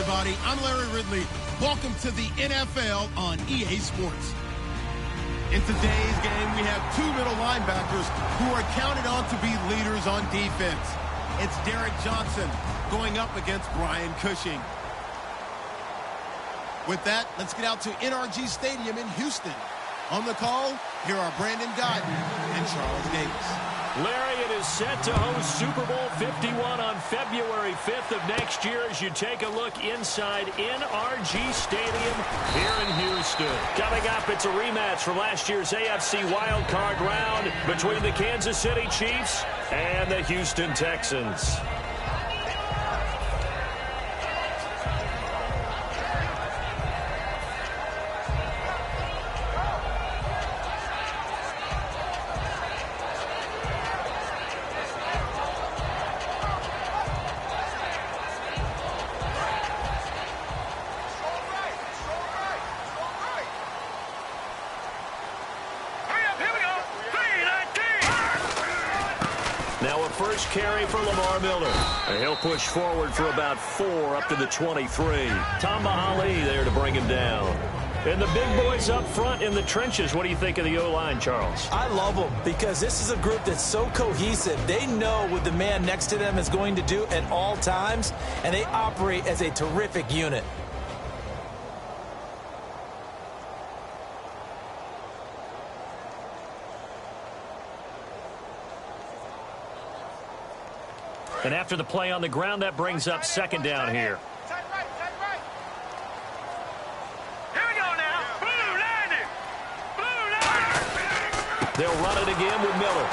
everybody. I'm Larry Ridley. Welcome to the NFL on EA Sports. In today's game, we have two middle linebackers who are counted on to be leaders on defense. It's Derek Johnson going up against Brian Cushing. With that, let's get out to NRG Stadium in Houston. On the call, here are Brandon Guyton and Charles Davis. Larry, it is set to host Super Bowl 51 on February 5th of next year as you take a look inside NRG Stadium here in Houston. Coming up, it's a rematch from last year's AFC wildcard round between the Kansas City Chiefs and the Houston Texans. Now a first carry for Lamar Miller. And he'll push forward for about 4 up to the 23. Tamba Ali there to bring him down. And the big boys up front in the trenches. What do you think of the O-line, Charles? I love them because this is a group that's so cohesive. They know what the man next to them is going to do at all times, and they operate as a terrific unit. And after the play on the ground, that brings up second down here. Here we go now. Blue landing. Blue landing. They'll run it again with Miller.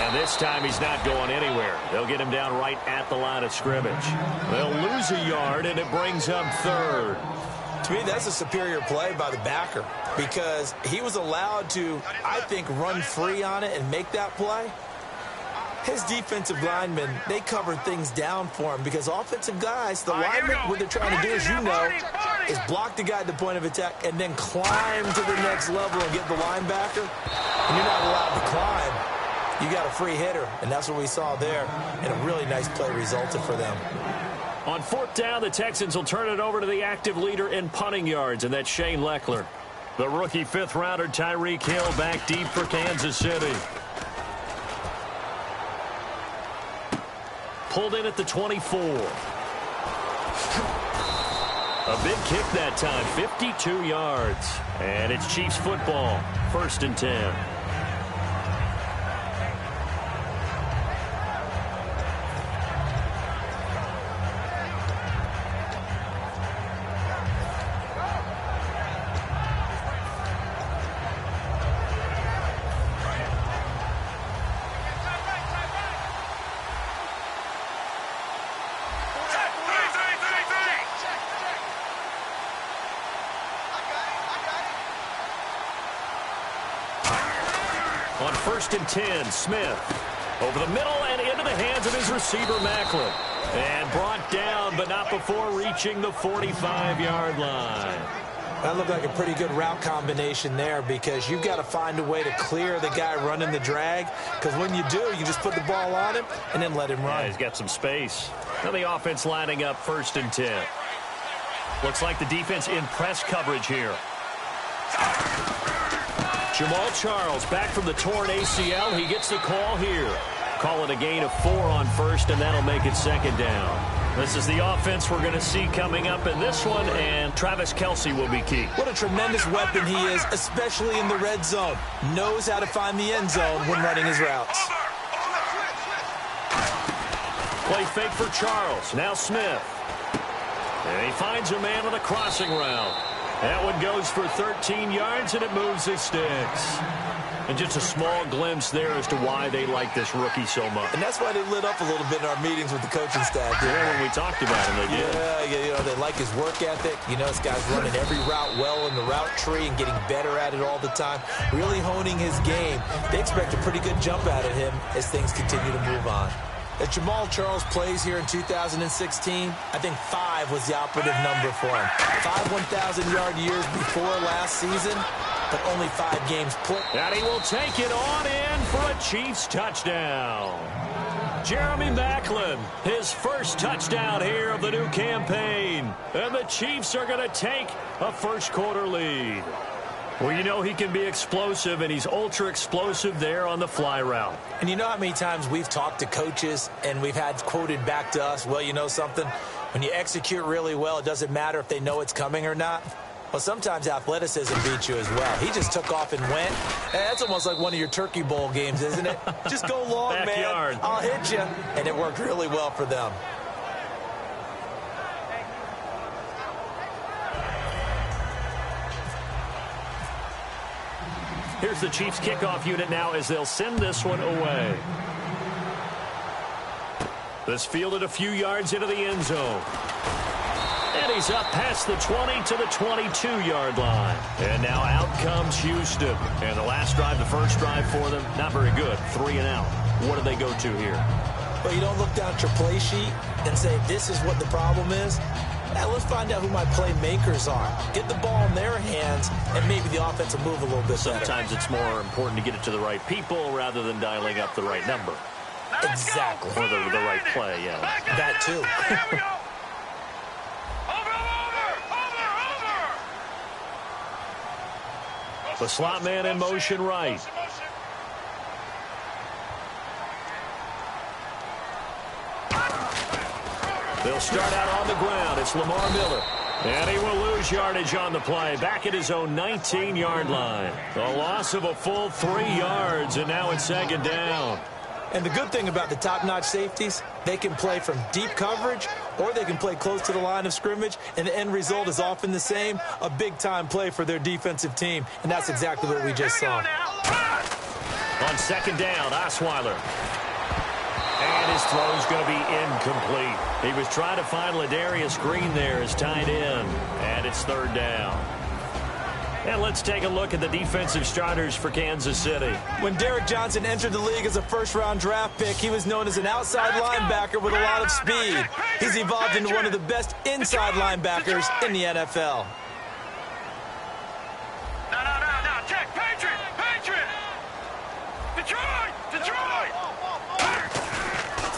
And this time he's not going anywhere. They'll get him down right at the line of scrimmage. They'll lose a yard, and it brings up third. To me, that's a superior play by the backer because he was allowed to, I think, run free on it and make that play. His defensive linemen, they covered things down for him because offensive guys, the linemen, what they're trying to do, as you know, is block the guy at the point of attack and then climb to the next level and get the linebacker. And you're not allowed to climb. You got a free hitter, and that's what we saw there. And a really nice play resulted for them. On fourth down, the Texans will turn it over to the active leader in punting yards, and that's Shane Lechler. The rookie fifth-rounder Tyreek Hill back deep for Kansas City. Pulled in at the 24. A big kick that time, 52 yards. And it's Chiefs football, 1st and 10. On 1st and 10, Smith over the middle and into the hands of his receiver, Macklin. And brought down, but not before reaching the 45-yard line. That looked like a pretty good route combination there because you've got to find a way to clear the guy running the drag because when you do, you just put the ball on him and then let him run. Yeah, he's got some space. Now the offense lining up 1st and 10. Looks like the defense in press coverage here. Jamal Charles back from the torn ACL. He gets the call here. Call it a gain of 4 on 1st, and that'll make it 2nd down. This is the offense we're going to see coming up in this one, and Travis Kelce will be key. What a tremendous weapon he is, especially in the red zone. Knows how to find the end zone when running his routes. Play fake for Charles. Now Smith. And he finds a man on the crossing route. That one goes for 13 yards, and it moves his sticks. And just a small glimpse there as to why they like this rookie so much. And that's why they lit up a little bit in our meetings with the coaching staff. Yeah, when we talked about him, they did. Yeah, you know, they like his work ethic. You know, this guy's running every route well in the route tree and getting better at it all the time. Really honing his game. They expect a pretty good jump out of him as things continue to move on. As Jamal Charles plays here in 2016, I think 5 was the operative number for him. 5 1,000-yard years before last season, but only 5 games played. And he will take it on in for a Chiefs touchdown. Jeremy Maclin, his first touchdown here of the new campaign. And the Chiefs are going to take a first-quarter lead. Well, you know he can be explosive, and he's ultra-explosive there on the fly route. And you know how many times we've talked to coaches and we've had quoted back to us, well, you know something? When you execute really well, it doesn't matter if they know it's coming or not. Well, sometimes athleticism beats you as well. He just took off and went. That's almost like one of your Turkey Bowl games, isn't it? Just go long, Backyard. man. I'll hit you. And it worked really well for them. Here's the Chiefs kickoff unit now as they'll send this one away. This fielded a few yards into the end zone. And he's up past the 20 to the 22-yard line. And now out comes Houston. And the last drive, the first drive for them, not very good. 3 and out. What do they go to here? Well, you don't look down at your play sheet and say, this is what the problem is. Now let's find out who my playmakers are. Get the ball in their hands, and maybe the offense will move a little bit better. Sometimes it's more important to get it to the right people rather than dialing up the right number. Exactly. Or the right play, yeah. That too. The slot man in motion right. They'll start out on the ground. It's Lamar Miller. And he will lose yardage on the play. Back at his own 19-yard line. A loss of a full 3 yards, and now it's second down. And the good thing about the top-notch safeties, they can play from deep coverage or they can play close to the line of scrimmage, and the end result is often the same, a big-time play for their defensive team. And that's exactly what we just saw. On second down, Osweiler. And his throw's going to be incomplete. He was trying to find Ladarius Green there as tight end, and it's third down. And let's take a look at the defensive starters for Kansas City. When Derrick Johnson entered the league as a first-round draft pick, he was known as an outside linebacker with a lot of speed. He's evolved into one of the best inside linebackers in the NFL. Now, check. Patriot. Detroit.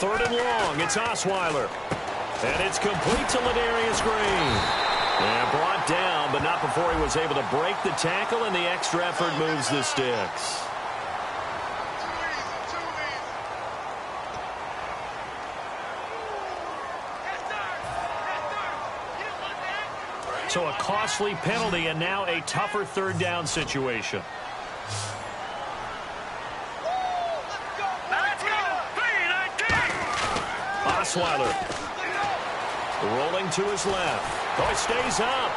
Third and long, it's Osweiler. And it's complete to Ladarius Green. And brought down, but not before he was able to break the tackle, and the extra effort moves the sticks. So a costly penalty and now a tougher third down situation. Osweiler rolling to his left. Oh, it stays up.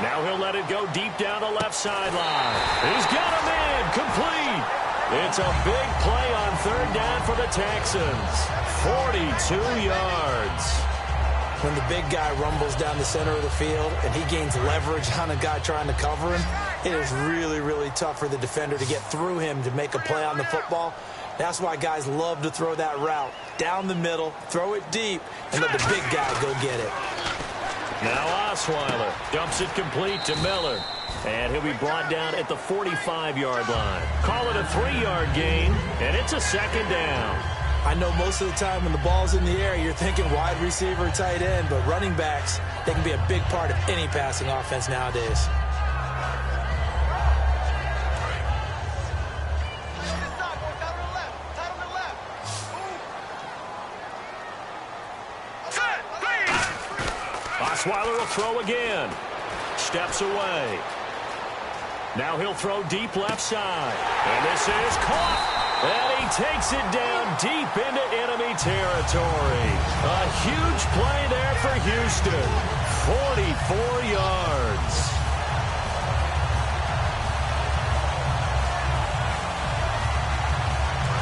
Now he'll let it go deep down the left sideline. He's got a man complete. It's a big play on third down for the Texans. 42 yards. When the big guy rumbles down the center of the field and he gains leverage on a guy trying to cover him, it is really, really tough for the defender to get through him to make a play on the football. That's why guys love to throw that route down the middle, throw it deep, and let the big guy go get it. Now Osweiler dumps it complete to Miller. And he'll be brought down at the 45-yard line. Call it a 3-yard gain, and it's a second down. I know most of the time when the ball's in the air, you're thinking wide receiver, tight end, but running backs, they can be a big part of any passing offense nowadays. Osweiler will throw again. Steps away. Now he'll throw deep left side. And this is caught. And he takes it down deep into enemy territory. A huge play there for Houston. 44 yards.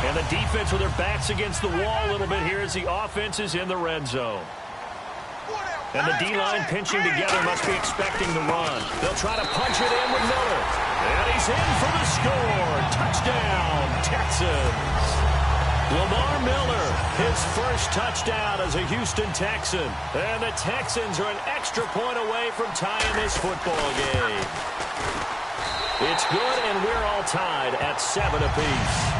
And the defense with their backs against the wall a little bit here as the offense is in the red zone. And the D-line pinching together must be expecting the run. They'll try to punch it in with Miller. And he's in for the score. Touchdown, Texans. Lamar Miller, his first touchdown as a Houston Texan. And the Texans are an extra point away from tying this football game. It's good, and we're all tied at 7 apiece.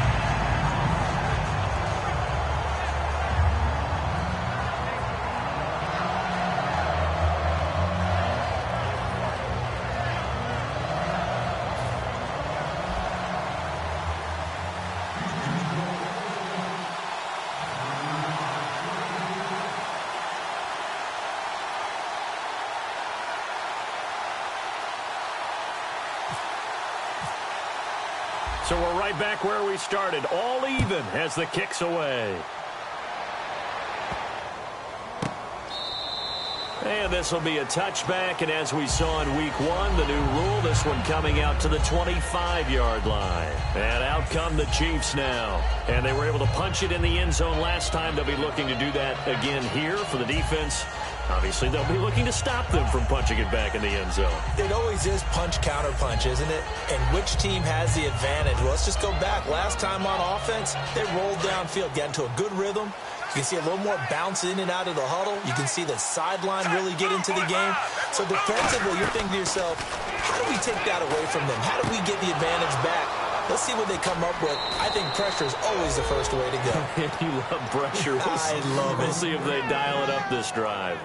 So we're right back where we started, all even as the kick's away. And this will be a touchback, and as we saw in week 1, the new rule, this one coming out to the 25-yard line. And out come the Chiefs now. And they were able to punch it in the end zone last time. They'll be looking to do that again here for the defense. Obviously, they'll be looking to stop them from punching it back in the end zone. It always is punch-counter-punch, isn't it? And which team has the advantage? Well, let's just go back. Last time on offense, they rolled downfield, got into a good rhythm. You can see a little more bounce in and out of the huddle. You can see the sideline really get into the game. So defensively, you're thinking to yourself, how do we take that away from them? How do we get the advantage back? Let's see what they come up with. I think pressure is always the first way to go. You love pressure. I love it. We'll see if they dial it up this drive.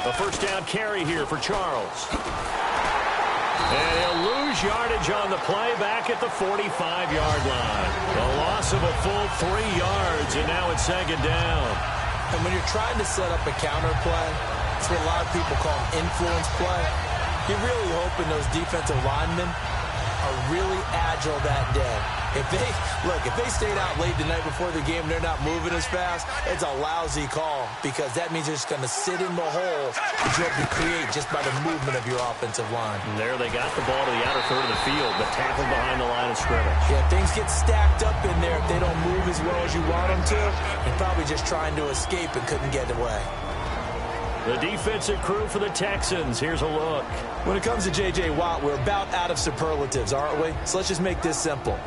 A first down carry here for Charles. And he'll lose yardage on the play back at the 45-yard line. A loss of a full 3 yards, and now it's second down. And when you're trying to set up a counter play, it's what a lot of people call an influence play. You're really hoping those defensive linemen are really agile that day. If they stayed out late the night before the game and they're not moving as fast, it's a lousy call because that means they're just going to sit in the hole that you have to create just by the movement of your offensive line. And there they got the ball to the outer third of the field, but tackled behind the line of scrimmage. Yeah, things get stacked up in there if they don't move as well as you want them to. They're probably just trying to escape and couldn't get away. The defensive crew for the Texans. Here's a look. When it comes to J.J. Watt, we're about out of superlatives, aren't we? So let's just make this simple.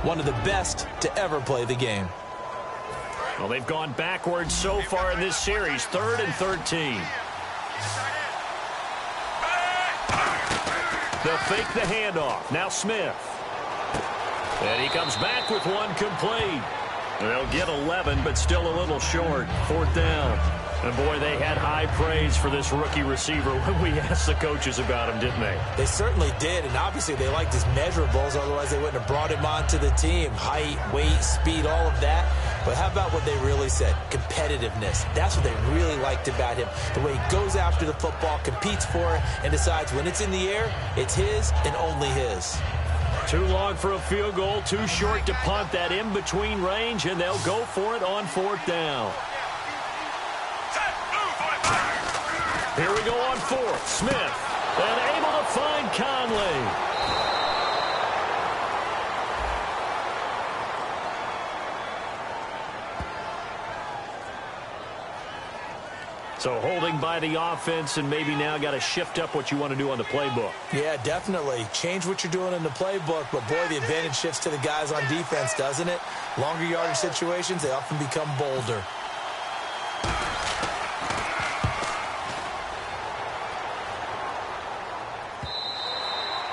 One of the best to ever play the game. Well, they've gone backwards so far in this series. 3rd and 13. They'll fake the handoff. Now Smith. And he comes back with one complete. They'll get 11, but still a little short. 4th down. And, boy, they had high praise for this rookie receiver when we asked the coaches about him, didn't they? They certainly did, and obviously they liked his measurables. Otherwise, they wouldn't have brought him onto the team. Height, weight, speed, all of that. But how about what they really said? Competitiveness. That's what they really liked about him. The way he goes after the football, competes for it, and decides when it's in the air, it's his and only his. Too long for a field goal, too short to punt. That in-between range, and they'll go for it on 4th down. Here we go on 4th. Smith, and able to find Conley. So holding by the offense, and maybe now got to shift up what you want to do on the playbook. Yeah, definitely. Change what you're doing in the playbook, but boy, the advantage shifts to the guys on defense, doesn't it? Longer yardage situations, they often become bolder.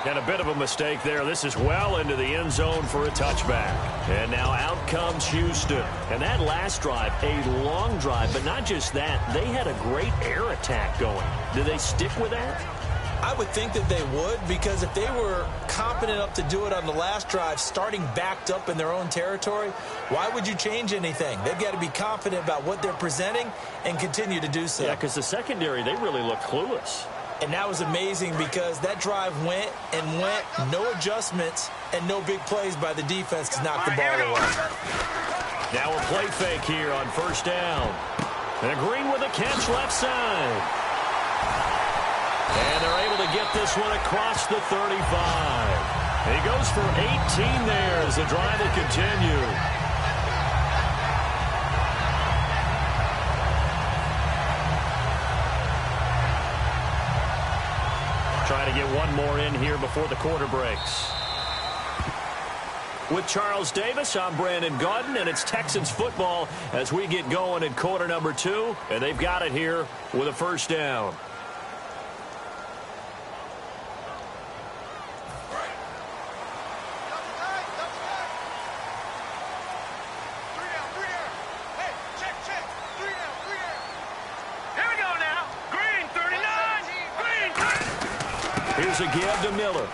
And a bit of a mistake there. This is well into the end zone for a touchback. And now out comes Houston. And that last drive, a long drive, but not just that. They had a great air attack going. Do they stick with that? I would think that they would, because if they were competent enough to do it on the last drive, starting backed up in their own territory, why would you change anything? They've got to be confident about what they're presenting and continue to do so. Yeah, because the secondary, they really look clueless. And that was amazing because that drive went and went, no adjustments, and no big plays by the defense to knock the ball away. Now a play fake here on 1st down. And Green with a catch left side. And they're able to get this one across the 35. He goes for 18 there as the drive will continue. Trying to get one more in here before the quarter breaks. With Charles Davis, I'm Brandon Gaudin, and it's Texans football as we get going in quarter number 2, and they've got it here with a 1st down. Here Here's a give to Miller.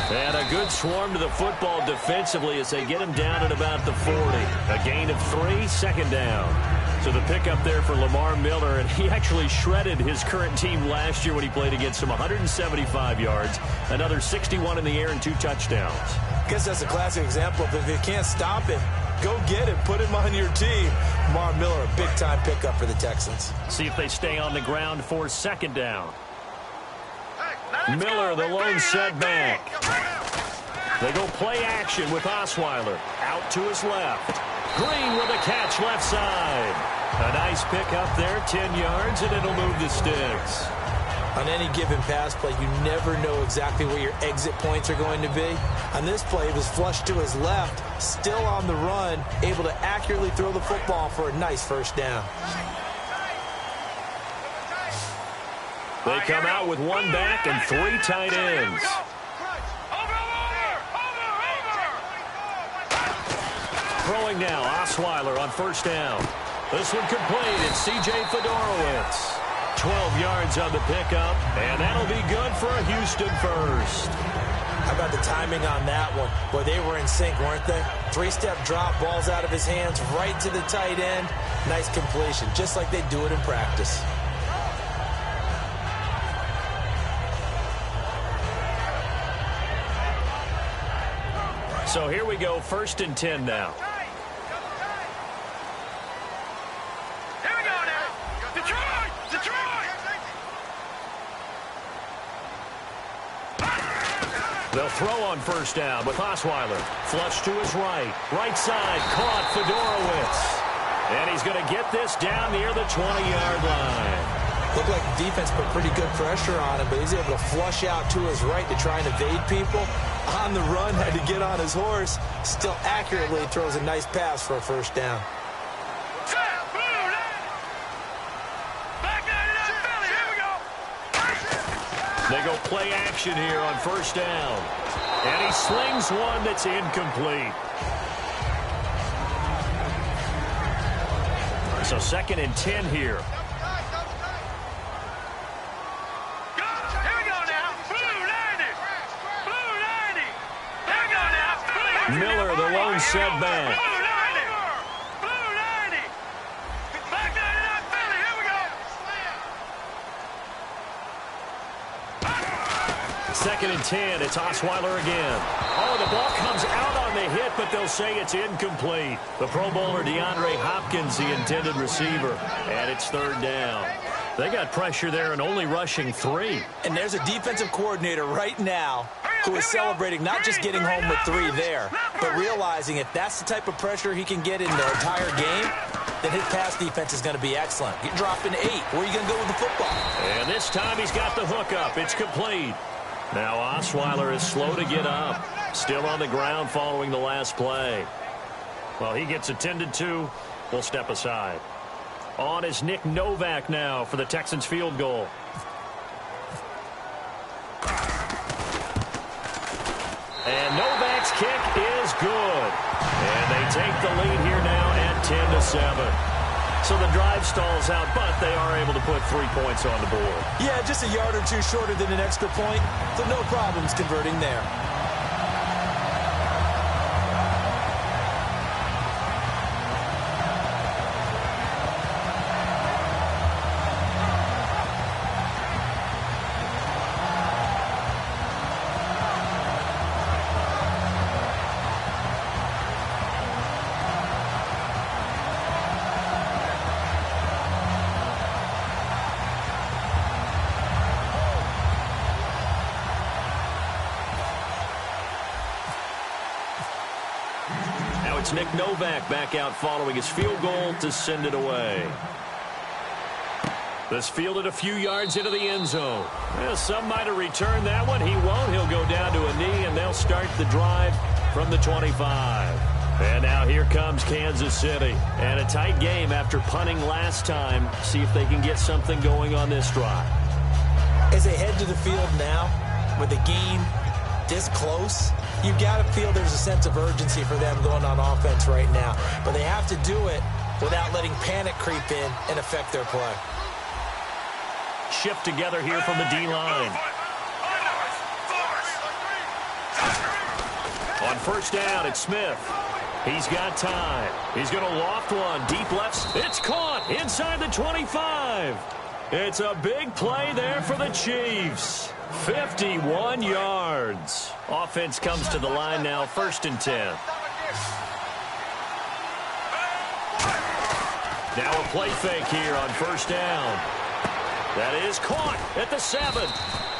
And a good swarm to the football defensively as they get him down at about the 40. A gain of 3, second down. So the pickup there for Lamar Miller, and he actually shredded his current team last year when he played against them. 175 yards, another 61 in the air, and 2 touchdowns. I guess that's a classic example of if you can't stop him, go get him, put him on your team. Lamar Miller, a big-time pickup for the Texans. See if they stay on the ground for second down. Miller, the lone setback. They go play action with Osweiler. Out to his left. Green with a catch left side. A nice pickup there, 10 yards, and it'll move the sticks. On any given pass play, you never know exactly where your exit points are going to be. On this play, he was flushed to his left, still on the run, able to accurately throw the football for a nice first down. They come out with 1 back and 3 tight ends. Throwing now, Osweiler on first down. This one complete. It's C.J. Fedorowicz. 12 yards on the pickup, and that'll be good for a Houston first. How about the timing on that one? Boy, they were in sync, weren't they? 3-step drop, balls out of his hands, right to the tight end. Nice completion, just like they do it in practice. So here we go, 1st and 10 now. Here we go now. Detroit! Detroit! They'll throw on first down with Osweiler. Flush to his right. Right side, caught Fedorowicz. And he's going to get this down near the 20-yard line. Looked like the defense put pretty good pressure on him, but he's able to flush out to his right to try and evade people. On the run, had to get on his horse. Still accurately throws a nice pass for a first down. They go play action here on first down. And he slings one that's incomplete. So 2nd and 10 here. Miller, the lone setback. Blue 90. Back 99 Philly. Here we go. 2nd and 10. It's Osweiler again. Oh, the ball comes out on the hit, but they'll say it's incomplete. The Pro Bowler DeAndre Hopkins, the intended receiver. And it's 3rd down. They got pressure there and only rushing 3. And there's a defensive coordinator right now who is celebrating not just getting home with 3 there, but realizing if that's the type of pressure he can get in the entire game, then his pass defense is going to be excellent. Get dropped into 8. Where are you going to go with the football? And this time he's got the hook up. It's complete. Now Osweiler is slow to get up. Still on the ground following the last play. Well, he gets attended to. We'll step aside. On is Nick Novak now for the Texans field goal. And Novak's kick is good. And they take the lead here now at 10-7. So the drive stalls out, but they are able to put 3 points on the board. Yeah, just a yard or 2 shorter than an extra point, so no problems converting there. It's Nick Novak back out following his field goal to send it away. This fielded a few yards into the end zone. Well, some might have returned that one. He won't. He'll go down to a knee, and they'll start the drive from the 25. And now here comes Kansas City. And a tight game after punting last time. See if they can get something going on this drive. As they head to the field now, with the game this close, you've got to feel there's a sense of urgency for them going on offense right now. But they have to do it without letting panic creep in and affect their play. Shift together here from the D-line. On first down, it's Smith. He's got time. He's going to loft one. Deep left. It's caught inside the 25. It's a big play there for the Chiefs. 51 yards. Offense comes to the line now, 1st and 10. Now a play fake here on first down. That is caught at the 7.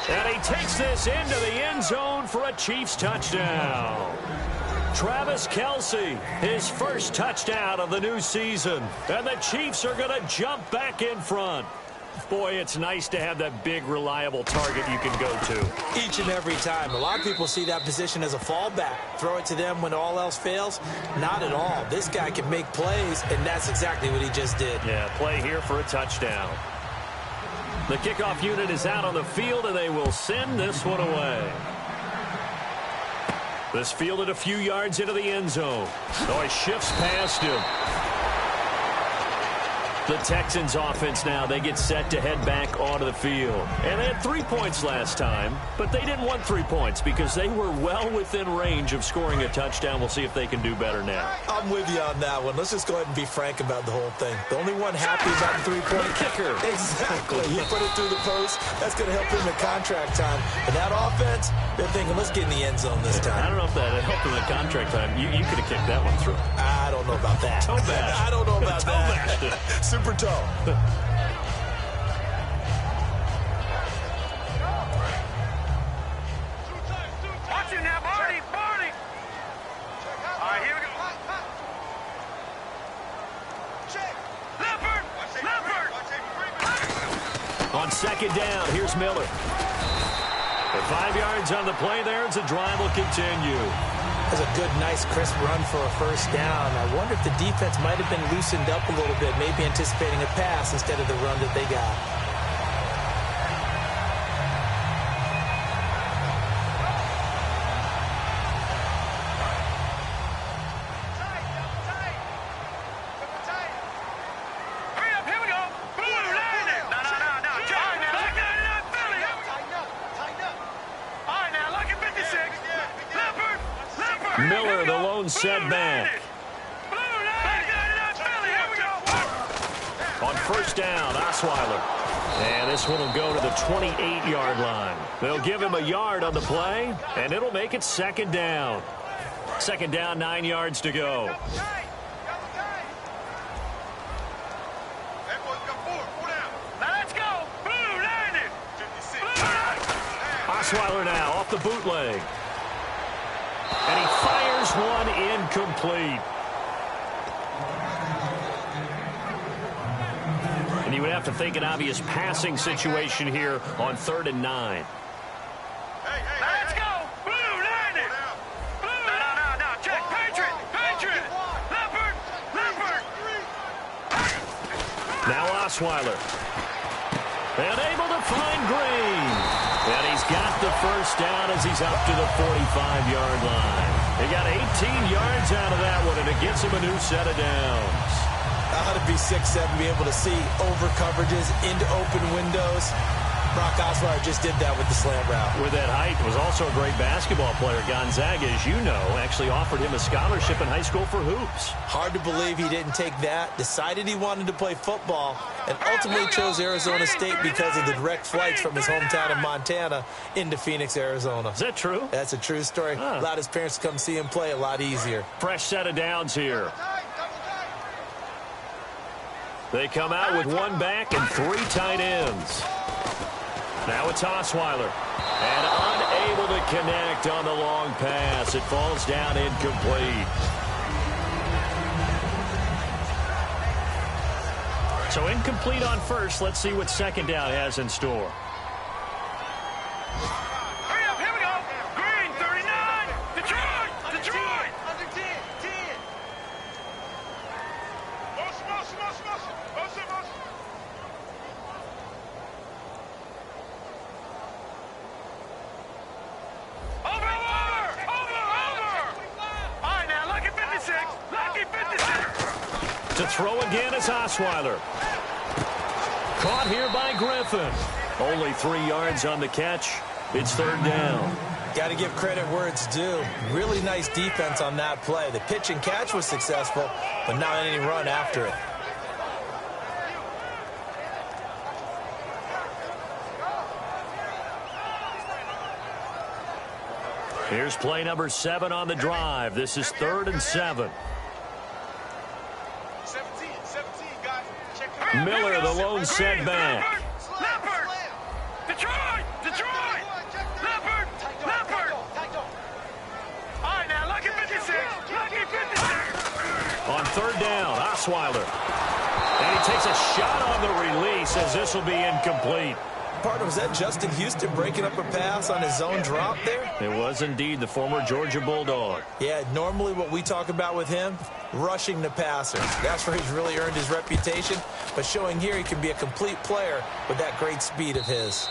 And he takes this into the end zone for a Chiefs touchdown. Travis Kelce, his first touchdown of the new season. And the Chiefs are going to jump back in front. Boy, it's nice to have that big, reliable target you can go to. Each and every time. A lot of people see that position as a fallback. Throw it to them when all else fails. Not at all. This guy can make plays, and that's exactly what he just did. Yeah, play here for a touchdown. The kickoff unit is out on the field, and they will send this one away. This fielded a few yards into the end zone. So he shifts past him. The Texans offense now, they get set to head back onto the field. And they had 3 points last time, but they didn't want 3 points because they were well within range of scoring a touchdown. We'll see if they can do better now. I'm with you on that one. Let's just go ahead and be frank about the whole thing. The only one happy about the 3-point kicker. Exactly. He put it through the post. That's going to help him in contract time. And that offense, they're thinking, let's get in the end zone this time. I don't know if that helped him in contract time. You could have kicked that one through. I don't know about that. Toe bash. I don't know about that. Super toe. Watch it now, Barney. Barney. All right, here we go. Leopard. Leopard. On second down, here's Miller. The 5 yards on the play there as the drive will continue. That's a good, nice, crisp run for a first down. I wonder if the defense might have been loosened up a little bit, maybe anticipating a pass instead of the run that they got. Hurry up, here we go. Blue line. No. Jack, back 99 Philly. Tighten up. All right, now, look at 56. Leopard. Miller, the lone setback. On first down, Osweiler. And this one will go to the 28-yard line. They'll give him a yard on the play, and it'll make it second down. Second down, 9 yards to go. Let's go. Blue line. Osweiler now off the bootleg. And he fires one incomplete. And you would have to think an obvious passing situation here on 3rd and 9. Let's go. Blue line. No. Check. Patriot. Leopard. Now Osweiler. And able to find Green. And he's got the first down as he's up to the 45-yard line. He got 18 yards out of that one, and it gets him a new set of downs. How to be 6'7", be able to see over coverages into open windows. Brock Osweiler just did that with the slant route. With that height, was also a great basketball player. Gonzaga, as you know, actually offered him a scholarship in high school for hoops. Hard to believe he didn't take that, decided he wanted to play football, and ultimately chose Arizona State because of the direct flights from his hometown of Montana into Phoenix, Arizona. Is that true? That's a true story. Allowed his parents to come see him play a lot easier. Fresh set of downs here. They come out with one back and 3 tight ends. Now it's Osweiler. And unable to connect on the long pass. It falls down incomplete. So incomplete on first. Let's see what second down has in store. Hurry up, here we go. Green, 39. Detroit. Under 10. Motion. Over. All right, now, lucky 56. To throw again is Osweiler. Caught here by Griffin. Only 3 yards on the catch. It's 3rd down. Got to give credit where it's due. Really nice defense on that play. The pitch and catch was successful, but not any run after it. Here's play number 7 on the drive. This is 3rd and 7. Miller, the lone setback. Leopard! Detroit! Detroit! Leopard! Leopard! All right, now, look at 56. Look at 56. On 3rd down, Osweiler. And he takes a shot on the release as this will be incomplete. Partner, was that Justin Houston breaking up a pass on his own drop there? It was indeed the former Georgia Bulldog. Yeah, normally what we talk about with him, rushing the passer. That's where he's really earned his reputation. But showing here he can be a complete player with that great speed of his.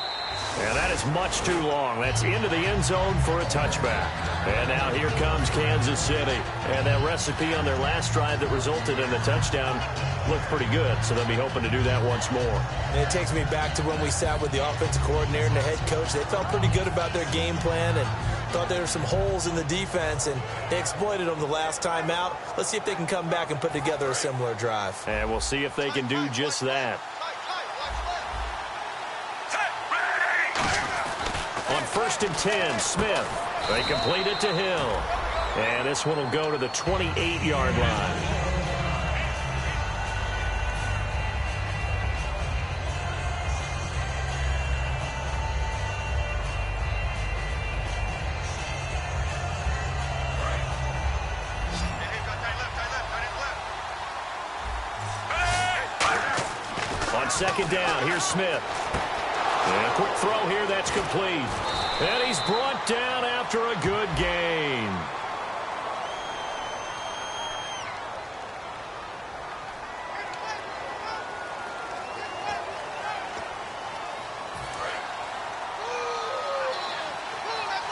And that is much too long. That's into the end zone for a touchback. And now here comes Kansas City. And that recipe on their last drive that resulted in a touchdown looked pretty good. So they'll be hoping to do that once more. And it takes me back to when we sat with the offensive coordinator and the head coach. They felt pretty good about their game plan and thought there were some holes in the defense, and they exploited them the last time out. Let's see if they can come back and put together a similar drive. And we'll see if they can do just that. On 1st and 10, Smith. They complete it to Hill. And this one will go to the 28-yard line. On 2nd down, here's Smith. And a quick throw here, that's complete. And he's brought down after a good gain.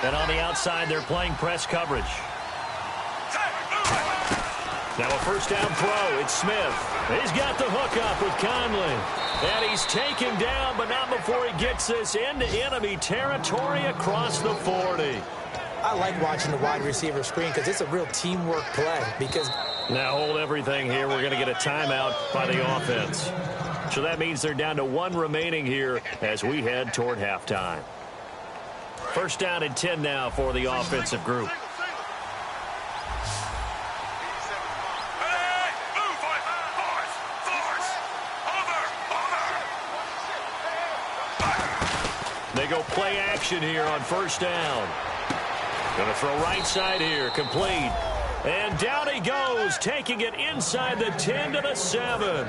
And on the outside, they're playing press coverage. Now a 1st down throw. It's Smith. He's got the hook up with Conley. And he's taken down, but not before he gets this into enemy territory across the 40. I like watching the wide receiver screen because it's a real teamwork play. Now hold everything here. We're going to get a timeout by the offense. So that means they're down to 1 remaining here as we head toward halftime. 1st down and 10 now for the offensive group. They go play action here on 1st down. Going to throw right side here, complete. And down he goes, taking it inside the 10 to the 7.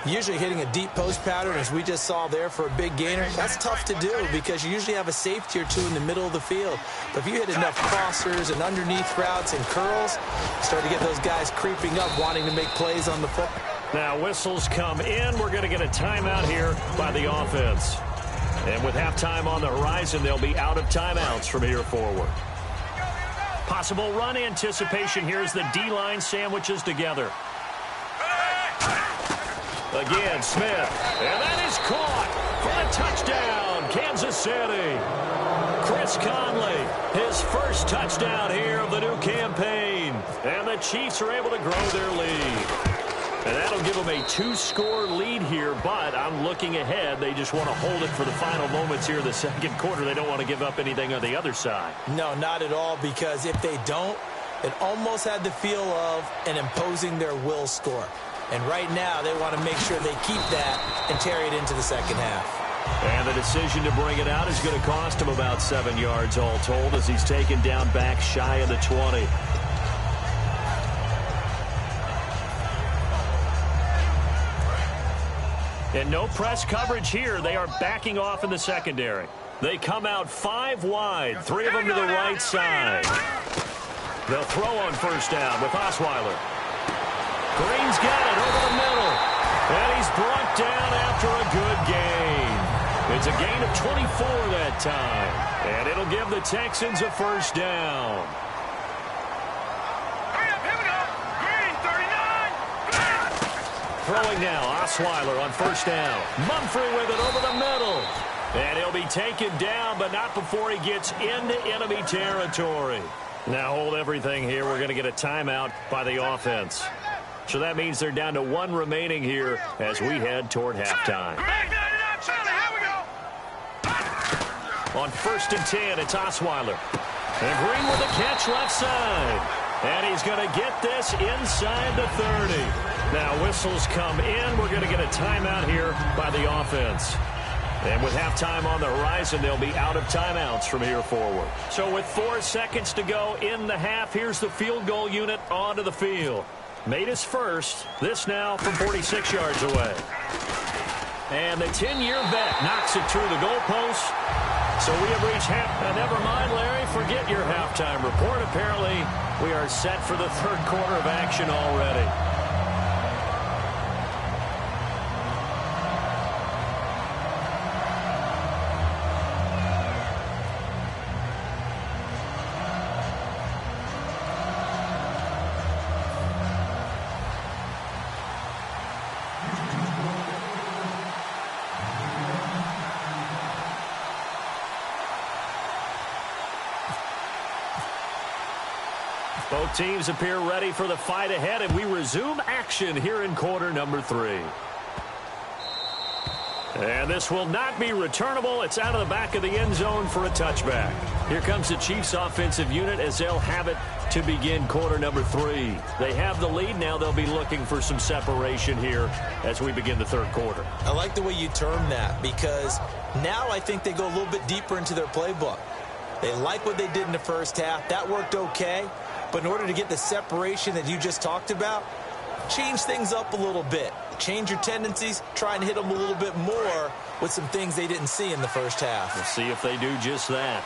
Usually hitting a deep post pattern, as we just saw there, for a big gainer, that's tough to do because you usually have a safety or two in the middle of the field. But if you hit enough crossers and underneath routes and curls, you start to get those guys creeping up, wanting to make plays on the football. Now whistles come in. We're going to get a timeout here by the offense. And with halftime on the horizon, they'll be out of timeouts from here forward. Possible run anticipation here as the D-line sandwiches together. Again, Smith. And that is caught for a touchdown, Kansas City. Chris Conley, his first touchdown here of the new campaign. And the Chiefs are able to grow their lead. And that'll give them a 2-score lead here, but I'm looking ahead. They just want to hold it for the final moments here in the 2nd quarter. They don't want to give up anything on the other side. No, not at all, because if they don't, it almost had the feel of an imposing their will score. And right now, they want to make sure they keep that and carry it into the 2nd half. And the decision to bring it out is going to cost him about 7 yards all told as he's taken down back shy of the 20. And no press coverage here. They are backing off in the secondary. They come out 5 wide, 3 of them to the right side. They'll throw on 1st down with Osweiler. Green's got it over the middle. And he's brought down after a good gain. It's a gain of 24 that time. And it'll give the Texans a 1st down. Throwing now, Osweiler on 1st down. Mumphrey with it over the middle. And he'll be taken down, but not before he gets into enemy territory. Now hold everything here. We're going to get a timeout by the offense. So that means they're down to 1 remaining here as we head toward halftime. On 1st and 10, it's Osweiler. And Green with a catch left side. And he's going to get this inside the 30. Now whistles come in. We're going to get a timeout here by the offense. And with halftime on the horizon, they'll be out of timeouts from here forward. So with 4 seconds to go in the half, here's the field goal unit onto the field. Made his first. This now from 46 yards away. And the 10-year vet knocks it through the goalpost. So we have reached half. Never mind, Larry, forget your halftime report. Apparently, we are set for the 3rd quarter of action already. Both teams appear ready for the fight ahead, and we resume action here in quarter number 3. And this will not be returnable. It's out of the back of the end zone for a touchback. Here comes the Chiefs offensive unit as they'll have it to begin quarter number 3. They have the lead. Now they'll be looking for some separation here as we begin the 3rd quarter. I like the way you term that because now I think they go a little bit deeper into their playbook. They like what they did in the first half. That worked okay. But in order to get the separation that you just talked about, change things up a little bit. Change your tendencies. Try and hit them a little bit more with some things they didn't see in the first half. We'll see if they do just that.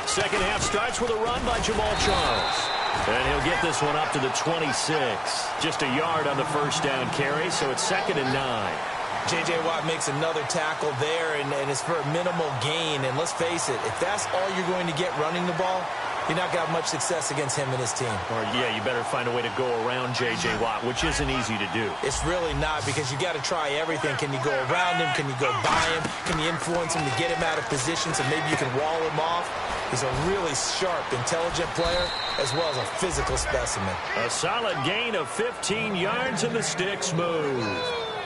Second half starts with a run by Jamal Charles. And he'll get this one up to the 26. Just a yard on the first down carry, so it's 2nd and 9. J.J. Watt makes another tackle there, and it's for a minimal gain. And let's face it, if that's all you're going to get running the ball, you're not going to have much success against him and his team. Or, yeah, you better find a way to go around J.J. Watt, which isn't easy to do. It's really not because you got to try everything. Can you go around him? Can you go by him? Can you influence him to get him out of position so maybe you can wall him off? He's a really sharp, intelligent player as well as a physical specimen. A solid gain of 15 yards and the sticks move.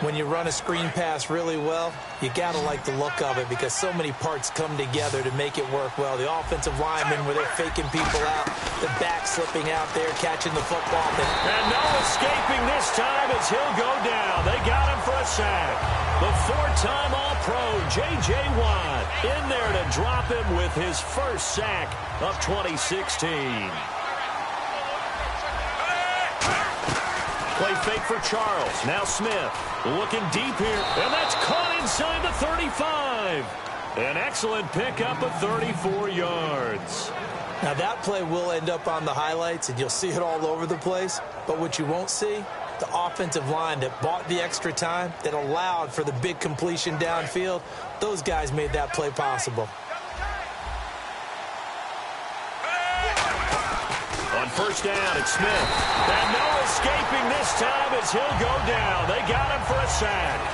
When you run a screen pass really well, you got to like the look of it because so many parts come together to make it work well. The offensive linemen where they're faking people out, the back slipping out there, catching the football. And no escaping this time as he'll go down. They got him for a sack. The 4-time All-Pro, J.J. Watt, in there to drop him with his first sack of 2016. Play fake for Charles. Now Smith looking deep here. And that's caught inside the 35. An excellent pickup of 34 yards. Now that play will end up on the highlights, and you'll see it all over the place. But what you won't see, the offensive line that bought the extra time, that allowed for the big completion downfield, those guys made that play possible. On first down, it's Smith. And no escaping this time as he'll go down. They got him for a sack.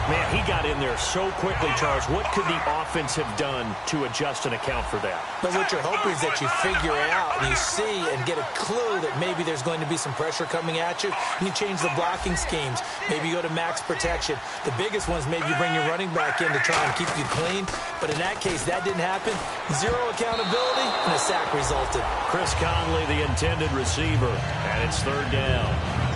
Man, he got in there so quickly, Charles. What could the offense have done to adjust and account for that? But what you're hoping is that you figure it out and you see and get a clue that maybe there's going to be some pressure coming at you. And you change the blocking schemes. Maybe you go to max protection. The biggest one is maybe you bring your running back in to try and keep you clean. But in that case, that didn't happen. Zero accountability, and a sack resulted. Chris Conley, the intended receiver, and it's third down.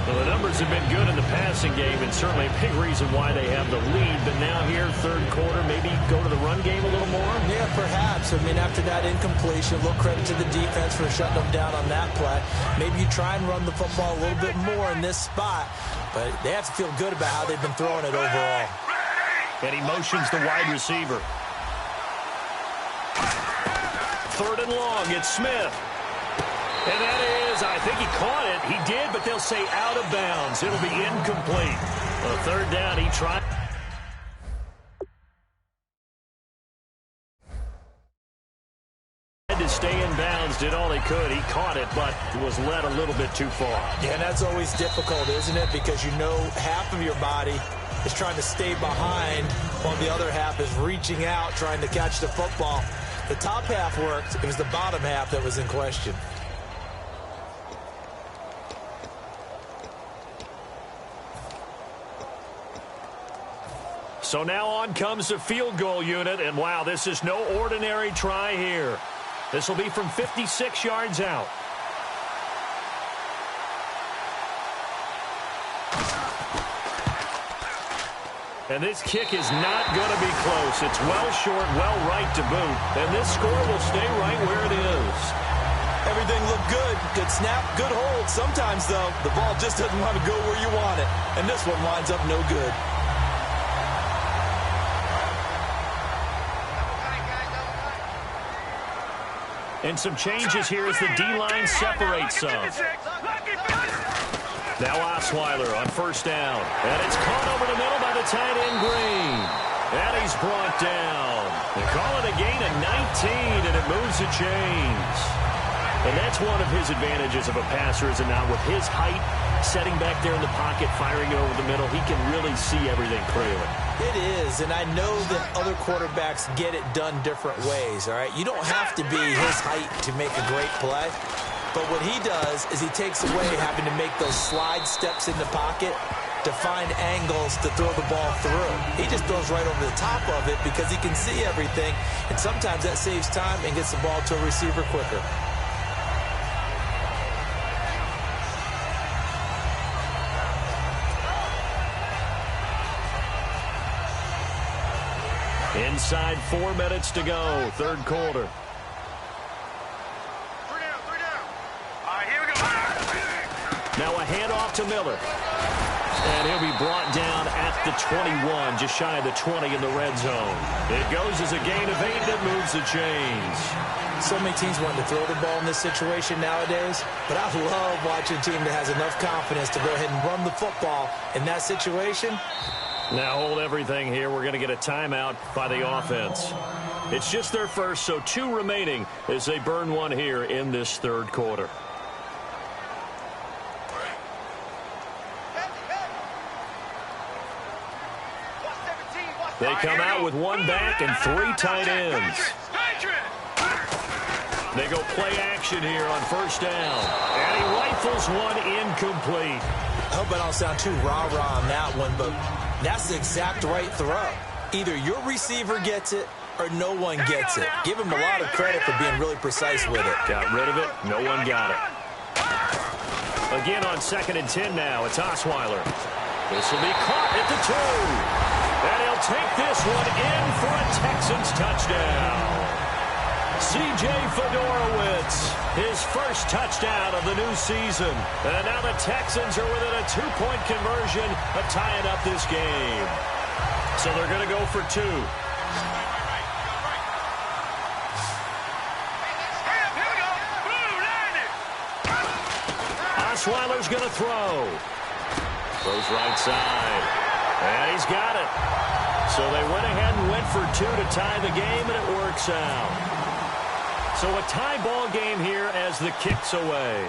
Well, the numbers have been good in the passing game, and certainly a big reason why they have the lead. But now here, third quarter, maybe go to the run game a little more? Yeah, perhaps. I mean, after that incompletion, a little credit to the defense for shutting them down on that play. Maybe you try and run the football a little bit more in this spot. But they have to feel good about how they've been throwing it overall. And he motions the wide receiver. Third and long, it's Smith. And that is, I think he caught it. He did, but they'll say out of bounds. It'll be incomplete. Well, third down, he tried to stay in bounds, did all he could. He caught it, but was led a little bit too far. Yeah, and that's always difficult, isn't it? Because you know half of your body is trying to stay behind, while the other half is reaching out, trying to catch the football. The top half worked. It was the bottom half that was in question. So now on comes the field goal unit, and wow, this is no ordinary try here. This will be from 56 yards out. And this kick is not going to be close. It's well short, well right to boot. And this score will stay right where it is. Everything looked good. Good snap, good hold. Sometimes, though, the ball just doesn't want to go where you want it. And this one winds up no good. And some changes here as the D-line separates some. Now Osweiler on first down. And it's caught over the middle by the tight end Green. And he's brought down. They call it a gain of 19, and it moves the chains. And that's one of his advantages of a passer, is it not? With his height, setting back there in the pocket, firing it over the middle, he can really see everything clearly. It is, and I know that other quarterbacks get it done different ways, all right? You don't have to be his height to make a great play. But what he does is he takes away having to make those slide steps in the pocket to find angles to throw the ball through. He just throws right over the top of it because he can see everything, and sometimes that saves time and gets the ball to a receiver quicker. Inside 4 minutes to go, third quarter. Now a handoff to Miller. And he'll be brought down at the 21, just shy of the 20 in the red zone. It goes as a gain of 8 that moves the chains. So many teams want to throw the ball in this situation nowadays, but I love watching a team that has enough confidence to go ahead and run the football in that situation. Now hold everything here. We're going to get a timeout by the offense. It's just their first, so 2 remaining as they burn one here in this third quarter. They come out with 1 back and 3 tight ends. They go play action here on first down. And he rifles one incomplete. I hope I don't sound too rah-rah on that one, but that's the exact right throw. Either your receiver gets it or no one gets it. Give him a lot of credit for being really precise with it. Got rid of it. No one got it. Again on 2nd and 10 now. It's Osweiler. This will be caught at the 2. And he'll take this one in for a Texans touchdown. C.J. Fedorowicz, his first touchdown of the new season. And now the Texans are within a 2-point conversion of tying up this game. So they're going to go for 2. Osweiler's going to throw. Throws right side. And he's got it. So they went ahead and went for 2 to tie the game, and it works out. So a tie ball game here as the kick's away.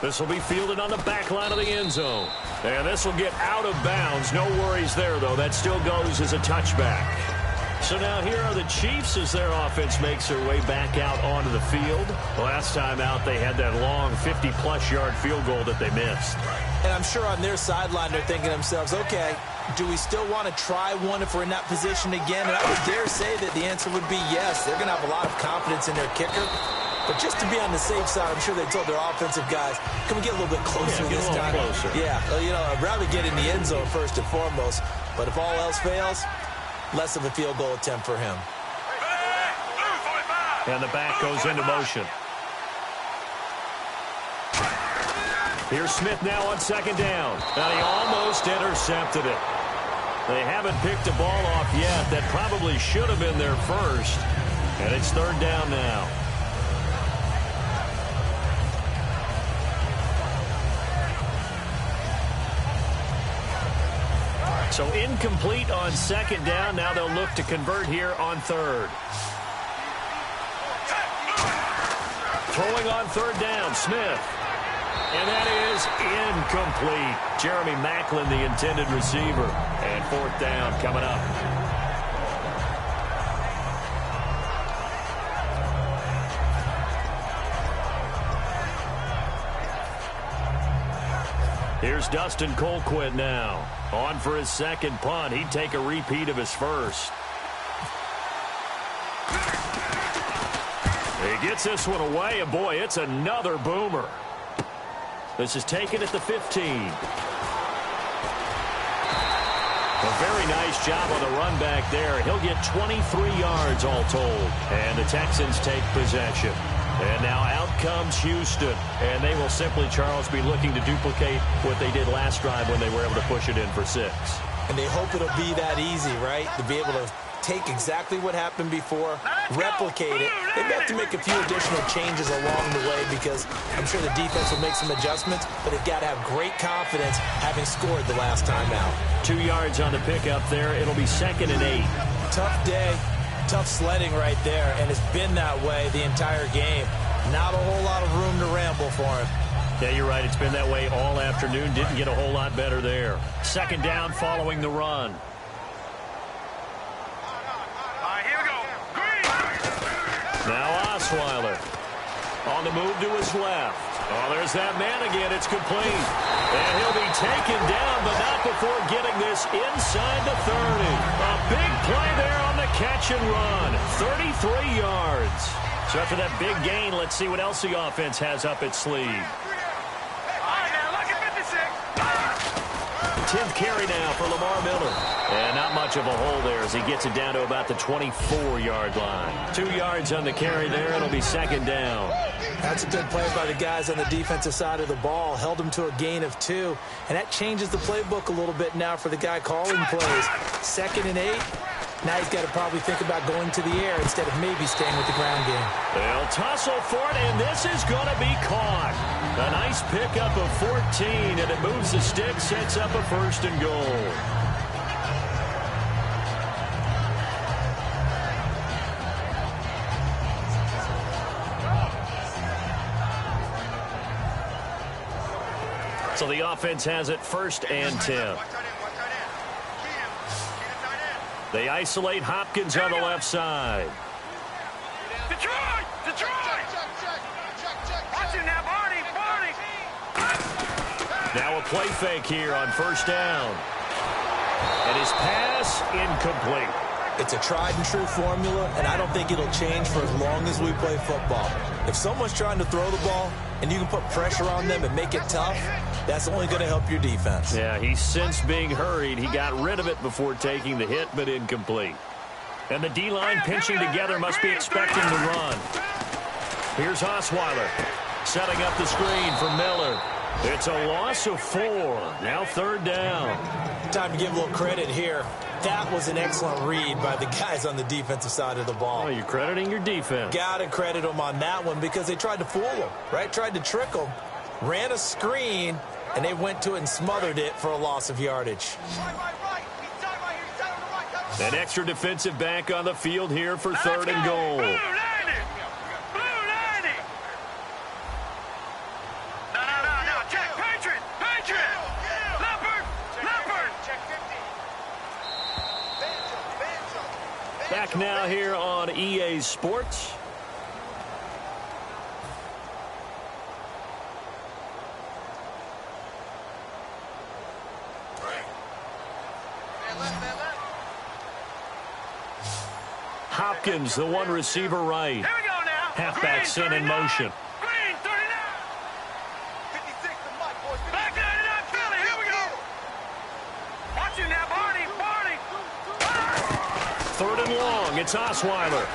This will be fielded on the back line of the end zone. And this will get out of bounds. No worries there, though. That still goes as a touchback. So now here are the Chiefs as their offense makes their way back out onto the field. Last time out, they had that long 50-plus yard field goal that they missed. And I'm sure on their sideline they're thinking to themselves, okay, do we still want to try one if we're in that position again? And I would dare say that the answer would be yes. They're going to have a lot of confidence in their kicker. But just to be on the safe side, I'm sure they told their offensive guys, can we get a little bit closer this time? Closer. Yeah, you know, I'd rather get in the end zone first and foremost. But if all else fails, less of a field goal attempt for him. And the back goes into motion. Here's Smith now on 2nd down. And he almost intercepted it. They haven't picked the ball off yet. That probably should have been their first. And it's 3rd down now. So incomplete on 2nd down. Now they'll look to convert here on 3rd. Throwing on third down, Smith. And that is incomplete. Jeremy Maclin, the intended receiver. And fourth down coming up. Here's Dustin Colquitt now. On for his second punt. He'd take a repeat of his first. He gets this one away, and boy, it's another boomer. This is taken at the 15. A very nice job on the run back there. He'll get 23 yards all told. And the Texans take possession. And now out comes Houston. And they will simply, Charles, be looking to duplicate what they did last drive when they were able to push it in for 6. And they hope it'll be that easy, right? To be able to take exactly what happened before, replicate it. They have to make a few additional changes along the way because I'm sure the defense will make some adjustments, but they've got to have great confidence having scored the last time out. 2 yards on the pickup there. It'll be 2nd and 8. Tough day, tough sledding right there, and it's been that way the entire game. Not a whole lot of room to ramble for him. Yeah, you're right. It's been that way all afternoon. Didn't get a whole lot better there. 2nd down following the run. Now Osweiler on the move to his left. Oh, there's that man again. It's complete. And he'll be taken down, but not before getting this inside the 30. A big play there on the catch and run. 33 yards. So after that big gain, let's see what else the offense has up its sleeve. 10th carry now for Lamar Miller. And not much of a hole there as he gets it down to about the 24-yard line. 2 yards on the carry there. It'll be 2nd down. That's a good play by the guys on the defensive side of the ball. Held him to a gain of 2. And that changes the playbook a little bit now for the guy calling plays. 2nd and 8. Now he's got to probably think about going to the air instead of maybe staying with the ground game. They'll tussle for it, and this is going to be caught. A nice pickup of 14, and it moves the stick, sets up a 1st and goal. So the offense has it 1st and 10. They isolate Hopkins on the left side. Detroit! Watching now, Barney! Now a play fake here on 1st down. And his pass incomplete. It's a tried-and-true formula, and I don't think it'll change for as long as we play football. If someone's trying to throw the ball and you can put pressure on them and make it tough, that's only going to help your defense. Yeah, he's since being hurried. He got rid of it before taking the hit, but incomplete. And the D-line pinching together must be expecting the run. Here's Osweiler setting up the screen for Miller. It's a loss of 4. Now 3rd down. Time to give a little credit here. That was an excellent read by the guys on the defensive side of the ball. Oh, you're crediting your defense. Got to credit them on that one because they tried to fool them, right? Tried to trick them, ran a screen, and they went to it and smothered it for a loss of yardage. An extra defensive back on the field here for 3rd and goal. Back now here on EA Sports. Hopkins, the one receiver right. Here we go now. Halfback sent in motion. Green, 39. 56 to Mike, boys. Back 99, Philly. Here we go. Watch you now, Barney. 3rd and long. It's Osweiler.